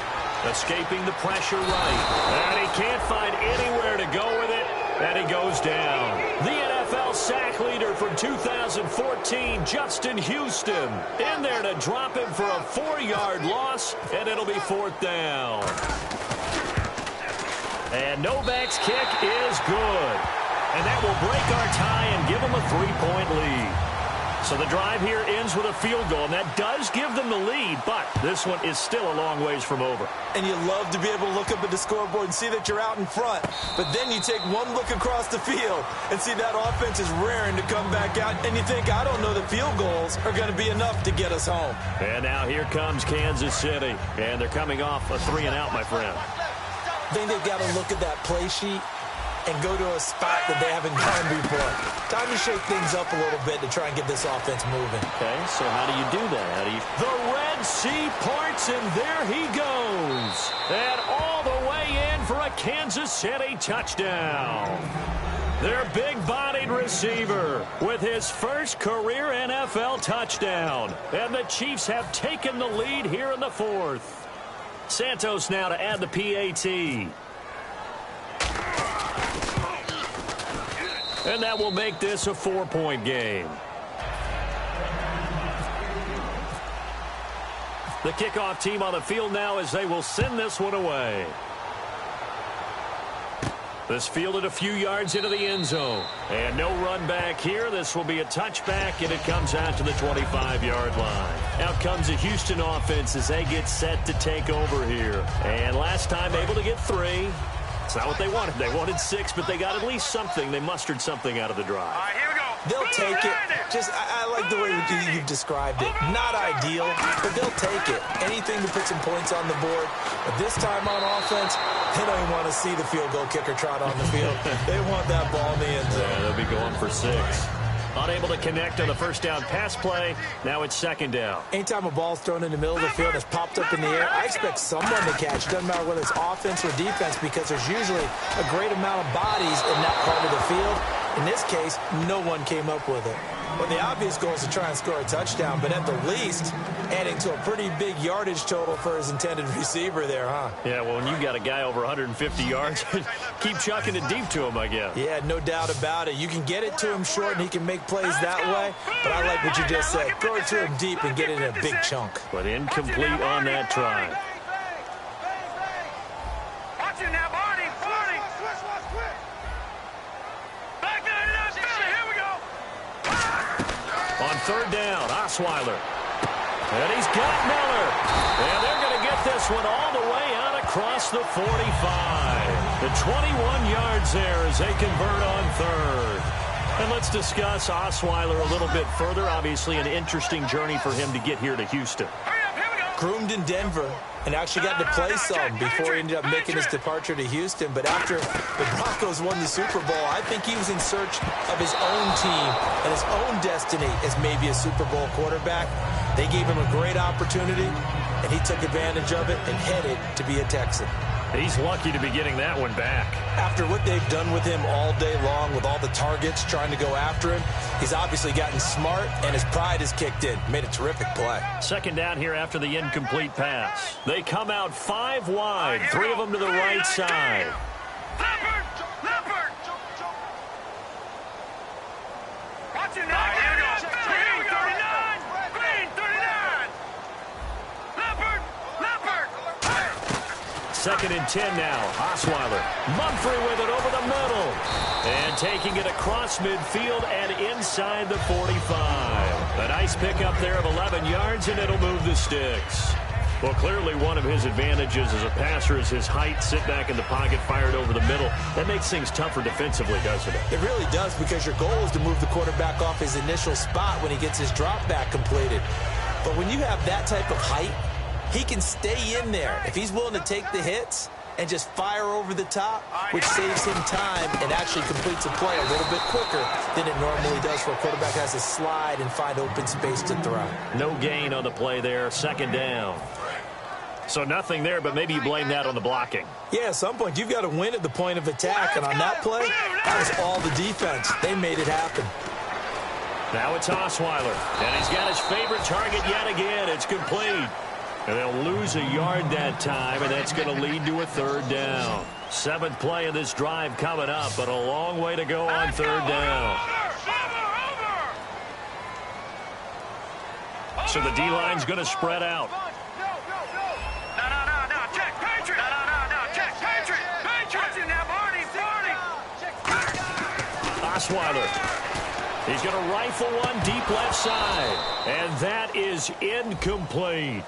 Escaping the pressure right. And he can't find anywhere to go with it. And he goes down. The NFL sack leader from 2014, Justin Houston. In there to drop him for a 4-yard loss. And it'll be 4th down. And Novak's kick is good. And that will break our tie and give him a 3-point lead. So the drive here ends with a field goal, and that does give them the lead, but this one is still a long ways from over. And you love to be able to look up at the scoreboard and see that you're out in front. But then you take one look across the field and see that offense is raring to come back out. And you think, I don't know that field goals are going to be enough to get us home. And now here comes Kansas City. And they're coming off a 3-and-out, my friend. I think they've got to look at that play sheet and go to a spot that they haven't gone before. Time to shake things up a little bit to try and get this offense moving. Okay, so how do you do that? The Red Sea parts, and there he goes. And all the way in for a Kansas City touchdown. Their big-bodied receiver with his first career NFL touchdown. And the Chiefs have taken the lead here in the fourth. Santos now to add the PAT. And that will make this a 4-point game. The kickoff team on the field now as they will send this one away. This fielded a few yards into the end zone. And no run back here. This will be a touchback, and it comes out to the 25-yard line. Out comes the Houston offense as they get set to take over here. And last time able to get 3. It's not what they wanted. They wanted 6, but they got at least something. They mustered something out of the drive. All right, here we go. They'll take it. I like the way you've described it. Not ideal, but they'll take it. Anything to put some points on the board. But this time on offense, they don't even want to see the field goal kicker trot on the field. They want that ball in the end zone. Yeah, they'll be going for 6. Unable to connect on the first down pass play. Now it's second down. Anytime a ball's thrown in the middle of the field and it's popped up in the air, I expect someone to catch. It doesn't matter whether it's offense or defense because there's usually a great amount of bodies in that part of the field. In this case, no one came up with it. Well, the obvious goal is to try and score a touchdown, but at the least, adding to a pretty big yardage total for his intended receiver there, huh? Yeah, well, when you've got a guy over 150 yards, keep chucking it deep to him, I guess. Yeah, no doubt about it. You can get it to him short, and he can make plays that way, but I like what you just said. Throw it to him deep and get it in a big chunk. But incomplete on that try. Watch it now, Barney. Back there, here we go. On third down, Osweiler. And he's got Miller. And they're going to get this one all the way out across the 45. The 21 yards there as they convert on third. And let's discuss Osweiler a little bit further. Obviously an interesting journey for him to get here to Houston. Groomed in Denver and actually got to play some before he ended up making his departure to Houston. But after the Broncos won the Super Bowl, I think he was in search of his own team and his own destiny as maybe a Super Bowl quarterback. They gave him a great opportunity, and he took advantage of it and headed to be a Texan. He's lucky to be getting that one back. After what they've done with him all day long with all the targets trying to go after him, he's obviously gotten smart, and his pride has kicked in. Made a terrific play. Second down here after the incomplete pass. They come out 5 wide, 3 of them to the right side. Leopard. Watch it now. Here we go. Green 39. Green 39. Leopard. Second and 10 now. Osweiler. Mumphrey with it over the middle. And taking it across midfield and inside the 45. A nice pickup there of 11 yards, and it'll move the sticks. Well, clearly one of his advantages as a passer is his height. Sit back in the pocket, fired over the middle. That makes things tougher defensively, doesn't it? It really does, because your goal is to move the quarterback off his initial spot when he gets his drop back completed. But when you have that type of height, he can stay in there if he's willing to take the hits and just fire over the top, which saves him time and actually completes a play a little bit quicker than it normally does for a quarterback has to slide and find open space to throw. No gain on the play there. Second down. So nothing there, but maybe you blame that on the blocking. Yeah, at some point you've got to win at the point of attack, and on that play, that was all the defense. They made it happen. Now it's Osweiler, and he's got his favorite target yet again. It's complete. And they'll lose a yard that time, and that's going to lead to a third down. 7th play of this drive coming up, but a long way to go on third down. So the D-line's going to spread out. No. Check, Patriot. No. Check, Patriot. Watch it now, Barney. Osweiler. He's going to rifle one deep left side. And that is incomplete.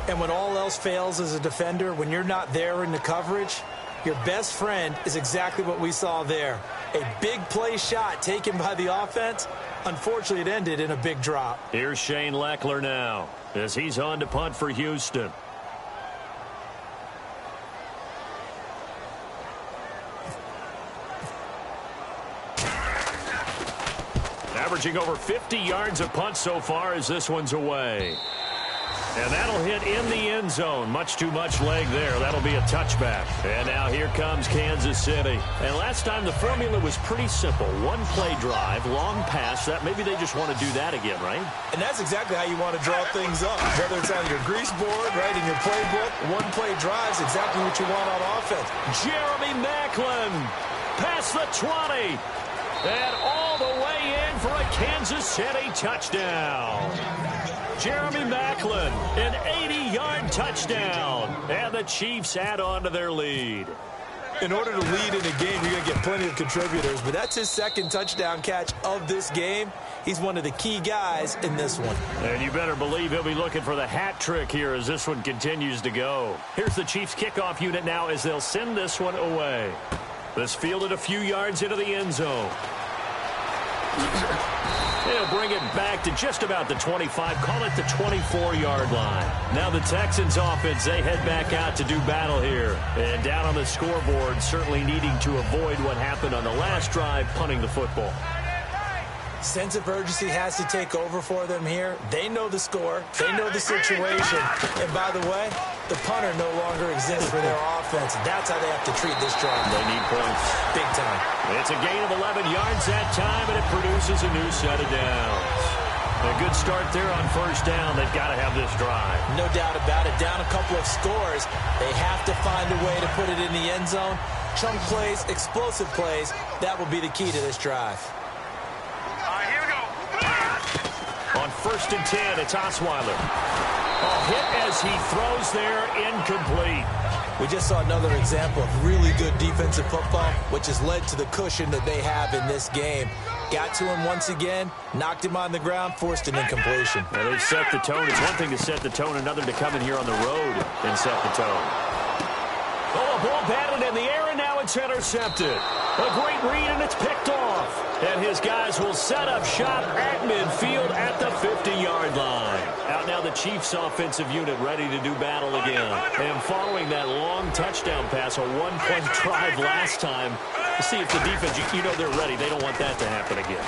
And when all else fails as a defender, when you're not there in the coverage, your best friend is exactly what we saw there. A big play shot taken by the offense. Unfortunately, it ended in a big drop. Here's Shane Leckler now as he's on to punt for Houston. Averaging over 50 yards a punt so far as this one's away. And that'll hit in the end zone. Much too much leg there. That'll be a touchback. And now here comes Kansas City. And last time the formula was pretty simple. One play drive, long pass. That maybe they just want to do that again, right? And that's exactly how you want to draw things up. Whether it's on your grease board, right, in your playbook, one play drive is exactly what you want on offense. Jeremy Maclin past the 20. And all the way in for a Kansas City touchdown. Jeremy Maclin, an 80-yard touchdown. And the Chiefs add on to their lead. In order to lead in a game, you're going to get plenty of contributors. But that's his second touchdown catch of this game. He's one of the key guys in this one. And you better believe he'll be looking for the hat trick here as this one continues to go. Here's the Chiefs kickoff unit now as they'll send this one away. This fielded a few yards into the end zone. They'll bring it back to just about the 25, call it the 24-yard line. Now the Texans offense, they head back out to do battle here. And down on the scoreboard, certainly needing to avoid what happened on the last drive, punting the football. Sense of urgency has to take over for them here. They know the score. They know the situation. And by the way, the punter no longer exists for their offense. That's how they have to treat this drive. They need points. Big time. It's a gain of 11 yards that time, and it produces a new set of downs. A good start there on first down. They've got to have this drive. No doubt about it. Down a couple of scores. They have to find a way to put it in the end zone. Chunk plays, explosive plays. That will be the key to this drive. On 1st and 10, it's Osweiler. A hit as he throws there, incomplete. We just saw another example of really good defensive football, which has led to the cushion that they have in this game. Got to him once again, knocked him on the ground, forced an incompletion. And they've set the tone. It's one thing to set the tone, another to come in here on the road and set the tone. Oh, a ball batted in the air, and now it's intercepted. A great read, and it's picked off. And his guys will set up shop at midfield at the 50-yard line. Out now the Chiefs offensive unit ready to do battle again. And following that long touchdown pass, a one-point drive last time, to see if the defense, you know they're ready. They don't want that to happen again.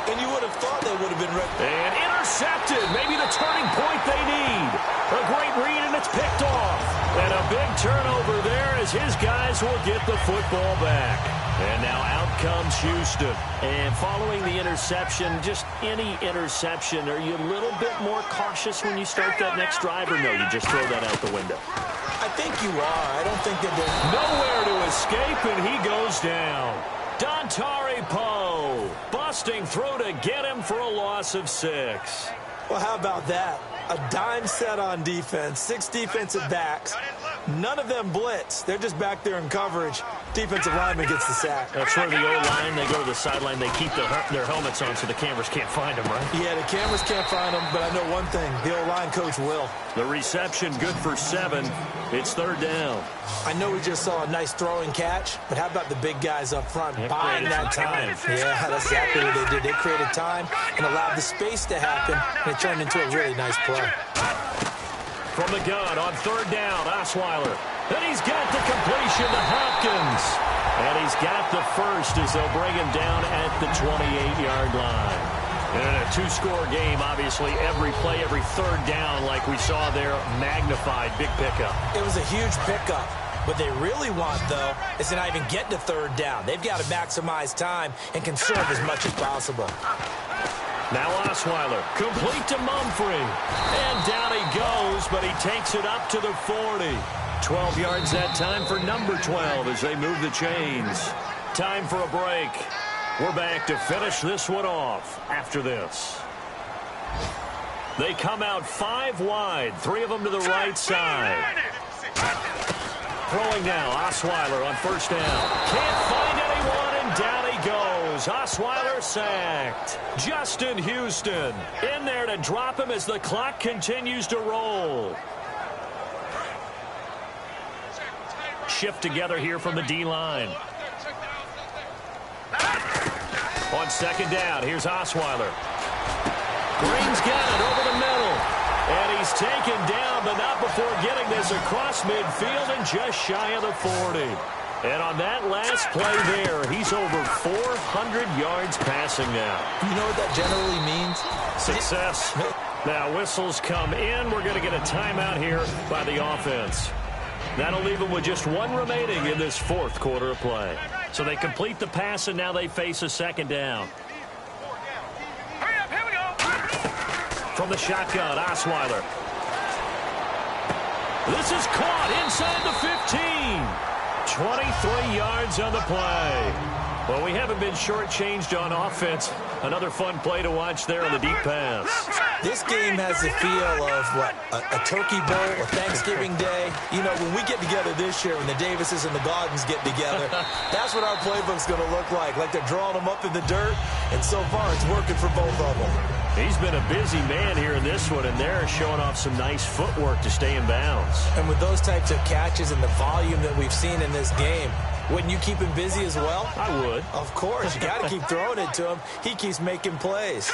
And you would have thought they would have been ready. And intercepted. Maybe the turning point they need. A great read, and it's picked off. And a big turnover there as his guys will get the football back. And now out comes Houston. And following the interception, just any interception, are you a little bit more cautious when you start that next drive, or no, you just throw that out the window? I think you are. I don't think that they're... Nowhere to escape, and he goes down. Dontari Poe busting through to get him for a loss of 6. Well, how about that? A dime set on defense, 6 defensive backs. None of them blitz. They're just back there in coverage. Defensive lineman gets the sack. That's where the O-line, they go to the sideline, they keep their helmets on so the cameras can't find them, right? Yeah, the cameras can't find them, but I know one thing. The O-line coach will. The reception good for 7. It's 3rd down. I know we just saw a nice throwing catch, but how about the big guys up front buying that time? Yeah, that's exactly what they did. They created time and allowed the space to happen, and it turned into a really nice play. From the gun on 3rd down, Osweiler. And he's got the completion to Hopkins. And he's got the first as they'll bring him down at the 28-yard line. And in a 2-score game, obviously, every play, every 3rd down, like we saw there, magnified, big pickup. It was a huge pickup. What they really want, though, is to not even get to 3rd down. They've got to maximize time and conserve as much as possible. Now Osweiler, complete to Mumphrey. And down he goes, but he takes it up to the 40. 12 yards that time for number 12 as they move the chains. Time for a break. We're back to finish this one off after this. They come out 5 wide, 3 of them to the right side. Throwing now, Osweiler on 1st down. Can't find anyone. goes. Osweiler sacked. Justin Houston in there to drop him as the clock continues to roll. Shift together here from the D-line. On second down, here's Osweiler. Green's got it over the middle. And he's taken down, but not before getting this across midfield and just shy of the 40. And on that last play there, he's over 400 yards passing now. You know what that generally means? Success. Now whistles come in. We're going to get a timeout here by the offense. That'll leave them with just one remaining in this fourth quarter of play. So they complete the pass, and now they face a second down. From the shotgun, Osweiler. This is caught inside the 15. 23 yards on the play. Well, we haven't been shortchanged on offense. Another fun play to watch there on the deep pass. This game has the feel of, what, a turkey bowl, a Thanksgiving day. You know, when we get together this year, when the Davises and the Gaudens get together, that's what our playbook's going to look like they're drawing them up in the dirt, and so far it's working for both of them. He's been a busy man here in this one, and they're showing off some nice footwork to stay in bounds. And with those types of catches and the volume that we've seen in this game, wouldn't you keep him busy as well? I would. Of course. You got to keep throwing it to him. He keeps making plays.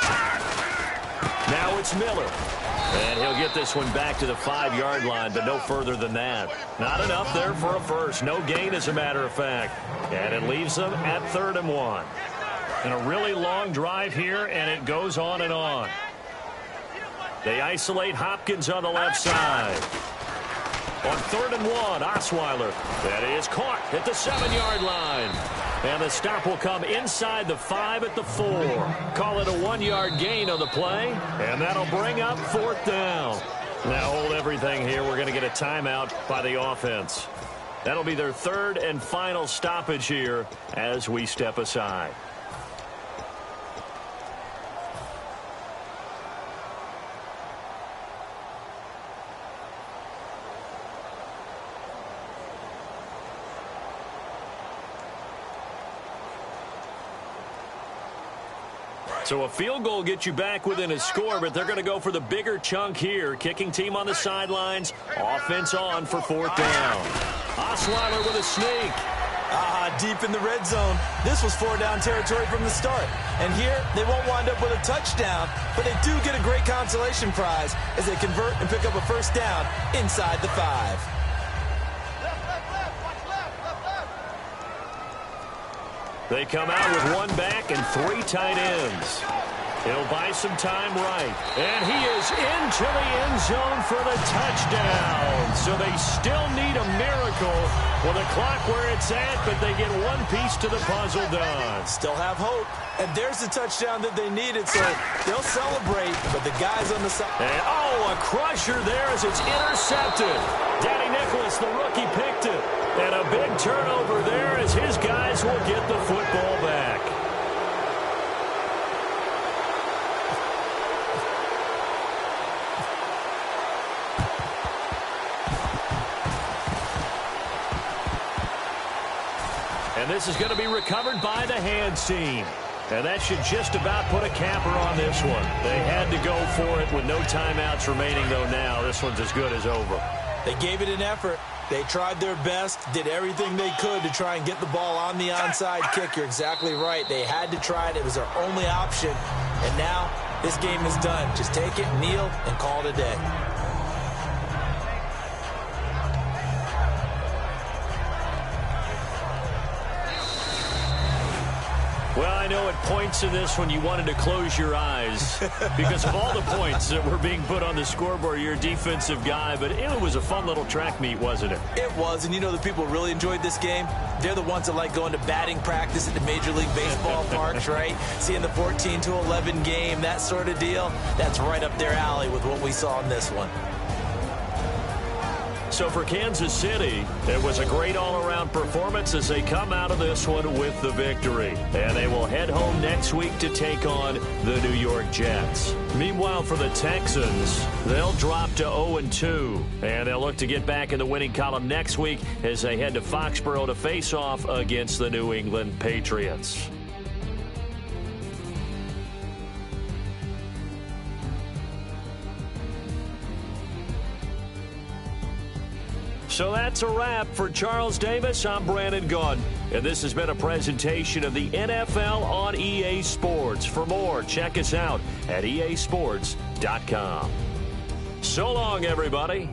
Now it's Miller. And he'll get this one back to the 5-yard line, but no further than that. Not enough there for a first. No gain, as a matter of fact. And it leaves them at 3rd and 1. And a really long drive here, and it goes on and on. They isolate Hopkins on the left side. On 3rd and 1, Osweiler. That is caught at the 7-yard line. And the stop will come inside the 5 at the 4. Call it a 1-yard gain on the play, and that'll bring up 4th down. Now hold everything here. We're going to get a timeout by the offense. That'll be their 3rd and final stoppage here as we step aside. So a field goal gets you back within a score, but they're going to go for the bigger chunk here. Kicking team on the sidelines. Offense on for 4th down. Osweiler with a sneak. Deep in the red zone. This was 4-down territory from the start. And here, they won't wind up with a touchdown, but they do get a great consolation prize as they convert and pick up a 1st down inside the 5. They come out with 1 back and 3 tight ends. He'll buy some time right. And he is into the end zone for the touchdown. So they still need a miracle with the clock where it's at, but they get one piece to the puzzle done. Still have hope. And there's the touchdown that they needed, so they'll celebrate, but the guys on the side. And, a crusher there as it's intercepted. Danny Nicholas, the rookie, picked it. And a big turnover there as his guys will get the football back. And this is going to be recovered by the hands team. And that should just about put a capper on this one. They had to go for it with no timeouts remaining, though now. This one's as good as over. They gave it an effort. They tried their best, did everything they could to try and get the ball on the onside kick. You're exactly right. They had to try it. It was their only option. And now this game is done. Just take it, kneel, and call it a day. Well, I know at points in this one you wanted to close your eyes because of all the points that were being put on the scoreboard. You're a defensive guy, but it was a fun little track meet, wasn't it? It was, and you know the people really enjoyed this game? They're the ones that like going to batting practice at the Major League Baseball parks, right? Seeing the 14-11 game, that sort of deal. That's right up their alley with what we saw in this one. So for Kansas City, it was a great all-around performance as they come out of this one with the victory. And they will head home next week to take on the New York Jets. Meanwhile, for the Texans, they'll drop to 0-2. And they'll look to get back in the winning column next week as they head to Foxborough to face off against the New England Patriots. So that's a wrap. For Charles Davis, I'm Brandon Gaudin. And this has been a presentation of the NFL on EA Sports. For more, check us out at easports.com. So long, everybody.